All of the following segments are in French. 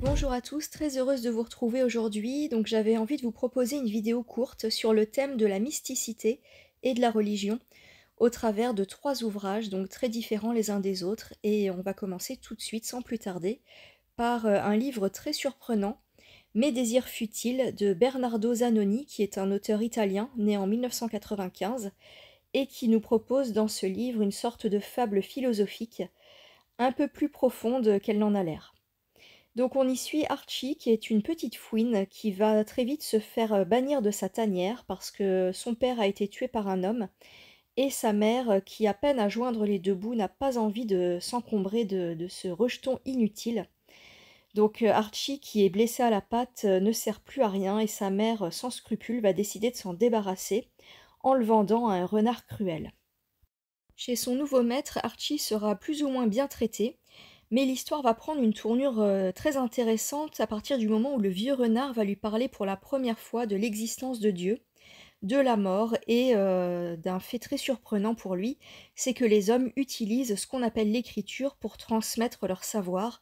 Bonjour à tous, très heureuse de vous retrouver aujourd'hui. Donc j'avais envie de vous proposer une vidéo courte sur le thème de la mysticité et de la religion au travers de 3 ouvrages, donc très différents les uns des autres. Et on va commencer tout de suite, sans plus tarder, par un livre très surprenant, Mes désirs futiles, de Bernardo Zanoni, qui est un auteur italien né en 1995 et qui nous propose dans ce livre une sorte de fable philosophique un peu plus profonde qu'elle n'en a l'air. Donc on y suit Archie, qui est une petite fouine qui va très vite se faire bannir de sa tanière parce que son père a été tué par un homme et sa mère, qui a peine à joindre les deux bouts, n'a pas envie de s'encombrer de ce rejeton inutile. Donc Archie, qui est blessé à la patte, ne sert plus à rien et sa mère, sans scrupule, va décider de s'en débarrasser en le vendant à un renard cruel. Chez son nouveau maître, Archie sera plus ou moins bien traité, mais l'histoire va prendre une tournure très intéressante à partir du moment où le vieux renard va lui parler pour la première fois de l'existence de Dieu, de la mort et d'un fait très surprenant pour lui, c'est que les hommes utilisent ce qu'on appelle l'écriture pour transmettre leur savoir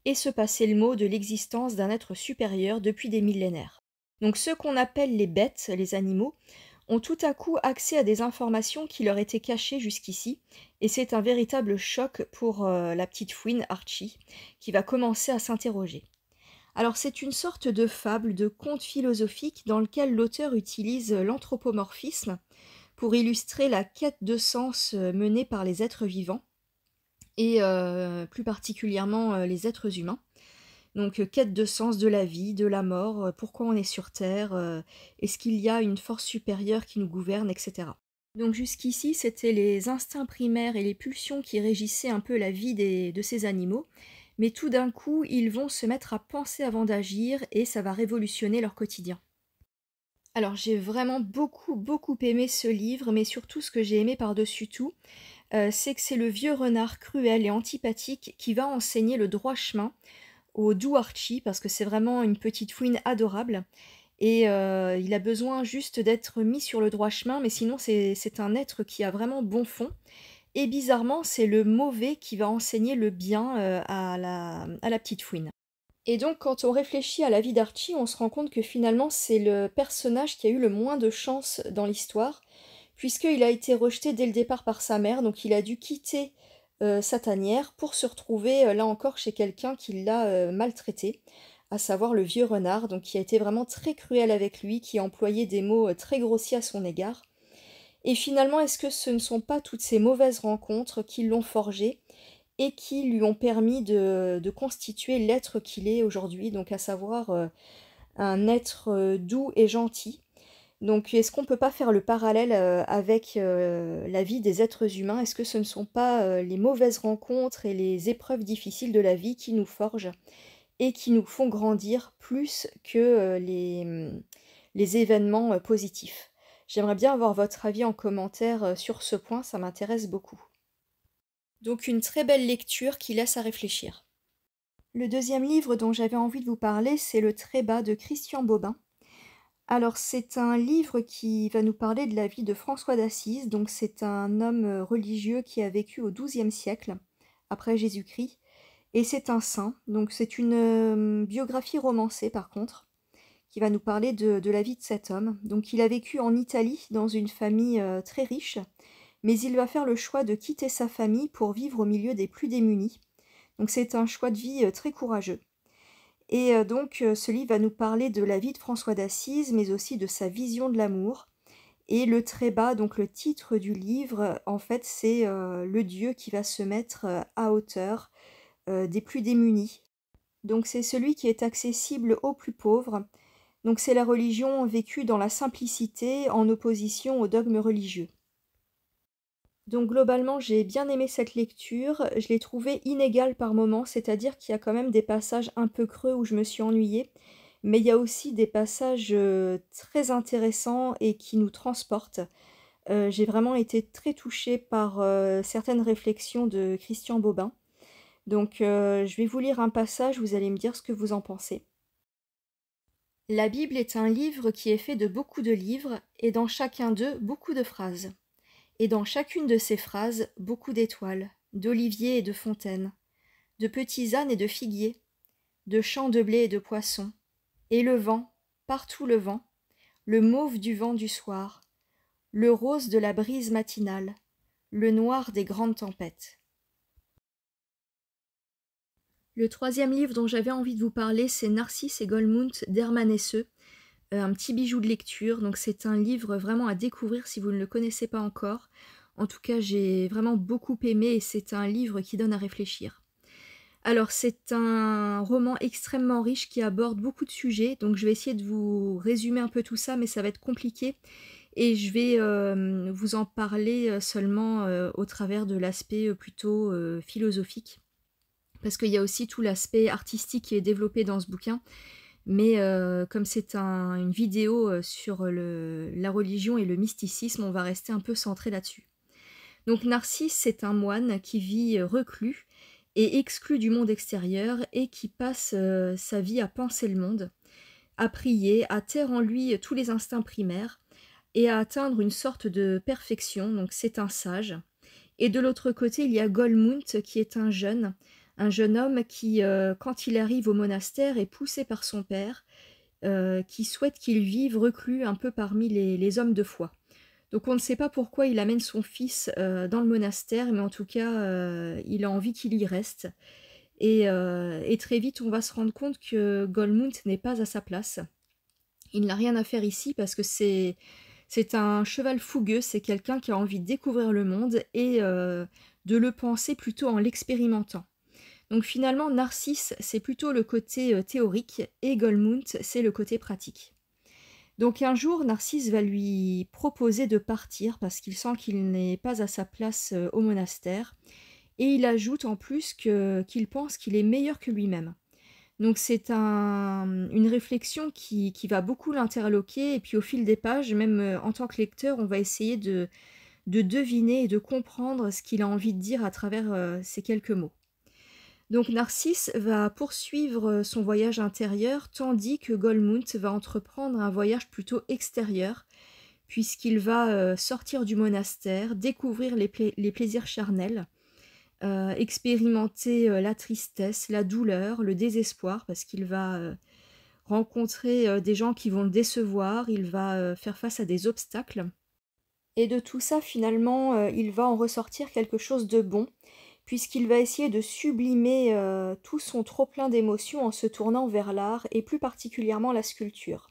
et se passer le mot de l'existence d'un être supérieur depuis des millénaires. Donc ceux qu'on appelle les bêtes, les animaux, ont tout à coup accès à des informations qui leur étaient cachées jusqu'ici, et c'est un véritable choc pour la petite fouine Archie, qui va commencer à s'interroger. Alors c'est une sorte de fable, de conte philosophique dans lequel l'auteur utilise l'anthropomorphisme pour illustrer la quête de sens menée par les êtres vivants, et plus particulièrement les êtres humains. Donc quête de sens de la vie, de la mort, pourquoi on est sur terre, est-ce qu'il y a une force supérieure qui nous gouverne, etc. Donc jusqu'ici, c'était les instincts primaires et les pulsions qui régissaient un peu la vie de ces animaux, mais tout d'un coup, ils vont se mettre à penser avant d'agir et ça va révolutionner leur quotidien. Alors j'ai vraiment beaucoup aimé ce livre, mais surtout ce que j'ai aimé par-dessus tout, c'est que c'est le vieux renard cruel et antipathique qui va enseigner le droit chemin au doux Archie, parce que c'est vraiment une petite fouine adorable et il a besoin juste d'être mis sur le droit chemin, mais sinon c'est un être qui a vraiment bon fond et bizarrement, c'est le mauvais qui va enseigner le bien, à la petite fouine. Et donc quand on réfléchit à la vie d'Archie, on se rend compte que finalement c'est le personnage qui a eu le moins de chance dans l'histoire, puisqu'il a été rejeté dès le départ par sa mère, donc il a dû quitter sa tanière pour se retrouver là encore chez quelqu'un qui l'a maltraité, à savoir le vieux renard, donc qui a été vraiment très cruel avec lui, qui a employé des mots très grossiers à son égard. Et finalement, est-ce que ce ne sont pas toutes ces mauvaises rencontres qui l'ont forgé et qui lui ont permis de constituer l'être qu'il est aujourd'hui, donc à savoir un être doux et gentil. Donc est-ce qu'on ne peut pas faire le parallèle avec la vie des êtres humains? Est-ce que ce ne sont pas les mauvaises rencontres et les épreuves difficiles de la vie qui nous forgent et qui nous font grandir plus que les événements positifs? J'aimerais bien avoir votre avis en commentaire sur ce point, ça m'intéresse beaucoup. Donc une très belle lecture qui laisse à réfléchir. Le deuxième livre dont j'avais envie de vous parler, c'est Le Trébat de Christian Bobin. Alors c'est un livre qui va nous parler de la vie de François d'Assise, donc c'est un homme religieux qui a vécu au XIIe siècle, après Jésus-Christ, et c'est un saint, donc c'est une biographie romancée par contre, qui va nous parler de la vie de cet homme. Donc il a vécu en Italie dans une famille très riche, mais il va faire le choix de quitter sa famille pour vivre au milieu des plus démunis. Donc c'est un choix de vie très courageux. Et donc ce livre va nous parler de la vie de François d'Assise, mais aussi de sa vision de l'amour. Et le trébat, donc le titre du livre, en fait, c'est le Dieu qui va se mettre à hauteur des plus démunis. Donc c'est celui qui est accessible aux plus pauvres. Donc c'est la religion vécue dans la simplicité en opposition aux dogmes religieux. Donc globalement, j'ai bien aimé cette lecture. Je l'ai trouvée inégale par moments, c'est-à-dire qu'il y a quand même des passages un peu creux où je me suis ennuyée, mais il y a aussi des passages très intéressants et qui nous transportent. J'ai vraiment été très touchée par certaines réflexions de Christian Bobin. Donc je vais vous lire un passage, vous allez me dire ce que vous en pensez. La Bible est un livre qui est fait de beaucoup de livres, et dans chacun d'eux, beaucoup de phrases. Et dans chacune de ces phrases, beaucoup d'étoiles, d'oliviers et de fontaines, de petits ânes et de figuiers, de champs de blé et de poissons, et le vent, partout le vent, le mauve du vent du soir, le rose de la brise matinale, le noir des grandes tempêtes. Le troisième livre dont j'avais envie de vous parler, c'est Narcisse et Goldmund d'Hermann Hesse, un petit bijou de lecture. Donc c'est un livre vraiment à découvrir si vous ne le connaissez pas encore. En tout cas, j'ai vraiment beaucoup aimé et c'est un livre qui donne à réfléchir. Alors c'est un roman extrêmement riche qui aborde beaucoup de sujets, donc je vais essayer de vous résumer un peu tout ça, mais ça va être compliqué. Et je vais vous en parler seulement au travers de l'aspect plutôt philosophique. Parce qu'il y a aussi tout l'aspect artistique qui est développé dans ce bouquin. Mais comme c'est une vidéo sur la religion et le mysticisme, on va rester un peu centré là-dessus. Donc Narcisse, c'est un moine qui vit reclus et exclu du monde extérieur et qui passe sa vie à penser le monde, à prier, à taire en lui tous les instincts primaires et à atteindre une sorte de perfection, donc c'est un sage. Et de l'autre côté, il y a Goldmund qui est un jeune homme qui, quand il arrive au monastère, est poussé par son père, qui souhaite qu'il vive reclus un peu parmi les hommes de foi. Donc on ne sait pas pourquoi il amène son fils dans le monastère, mais en tout cas, il a envie qu'il y reste. Et très vite, on va se rendre compte que Goldmund n'est pas à sa place. Il n'a rien à faire ici parce que c'est un cheval fougueux, c'est quelqu'un qui a envie de découvrir le monde et de le penser plutôt en l'expérimentant. Donc finalement, Narcisse, c'est plutôt le côté théorique et Goldmund, c'est le côté pratique. Donc un jour, Narcisse va lui proposer de partir parce qu'il sent qu'il n'est pas à sa place au monastère. Et il ajoute en plus qu'il pense qu'il est meilleur que lui-même. Donc c'est une réflexion qui va beaucoup l'interloquer. Et puis au fil des pages, même en tant que lecteur, on va essayer de deviner et de comprendre ce qu'il a envie de dire à travers ces quelques mots. Donc Narcisse va poursuivre son voyage intérieur, tandis que Goldmund va entreprendre un voyage plutôt extérieur, puisqu'il va sortir du monastère, découvrir les plaisirs charnels, expérimenter la tristesse, la douleur, le désespoir, parce qu'il va rencontrer des gens qui vont le décevoir, il va faire face à des obstacles. Et de tout ça, finalement, il va en ressortir quelque chose de bon, puisqu'il va essayer de sublimer tout son trop-plein d'émotions en se tournant vers l'art, et plus particulièrement la sculpture.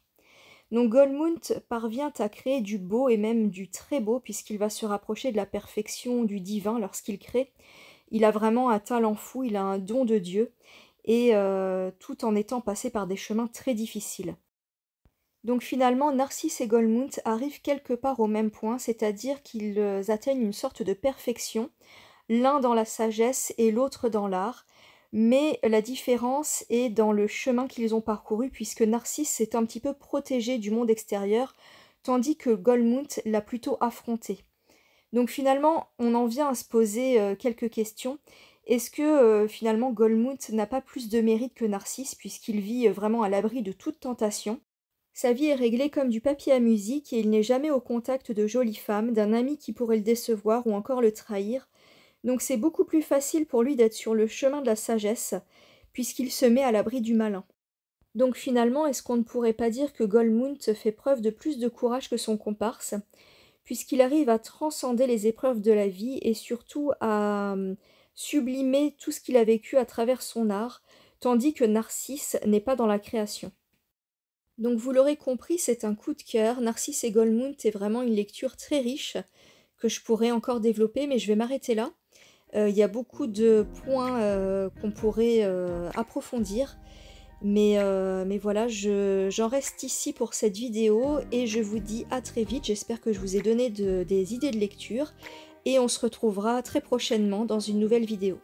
Donc Goldmund parvient à créer du beau et même du très beau, puisqu'il va se rapprocher de la perfection du divin lorsqu'il crée. Il a vraiment un talent fou, il a un don de Dieu, et tout en étant passé par des chemins très difficiles. Donc finalement, Narcisse et Goldmund arrivent quelque part au même point, c'est-à-dire qu'ils atteignent une sorte de perfection, l'un dans la sagesse et l'autre dans l'art, mais la différence est dans le chemin qu'ils ont parcouru, puisque Narcisse s'est un petit peu protégé du monde extérieur, tandis que Goldmund l'a plutôt affronté. Donc finalement, on en vient à se poser quelques questions. Est-ce que finalement Goldmund n'a pas plus de mérite que Narcisse, puisqu'il vit vraiment à l'abri de toute tentation? Sa vie est réglée comme du papier à musique et il n'est jamais au contact de jolies femmes, d'un ami qui pourrait le décevoir ou encore le trahir. Donc c'est beaucoup plus facile pour lui d'être sur le chemin de la sagesse, puisqu'il se met à l'abri du malin. Donc finalement, est-ce qu'on ne pourrait pas dire que Goldmund fait preuve de plus de courage que son comparse, puisqu'il arrive à transcender les épreuves de la vie et surtout à sublimer tout ce qu'il a vécu à travers son art, tandis que Narcisse n'est pas dans la création. Donc vous l'aurez compris, c'est un coup de cœur. Narcisse et Goldmund est vraiment une lecture très riche que je pourrais encore développer, mais je vais m'arrêter là. Il y a beaucoup de points qu'on pourrait approfondir. Mais voilà, j'en reste ici pour cette vidéo et je vous dis à très vite. J'espère que je vous ai donné des idées de lecture et on se retrouvera très prochainement dans une nouvelle vidéo.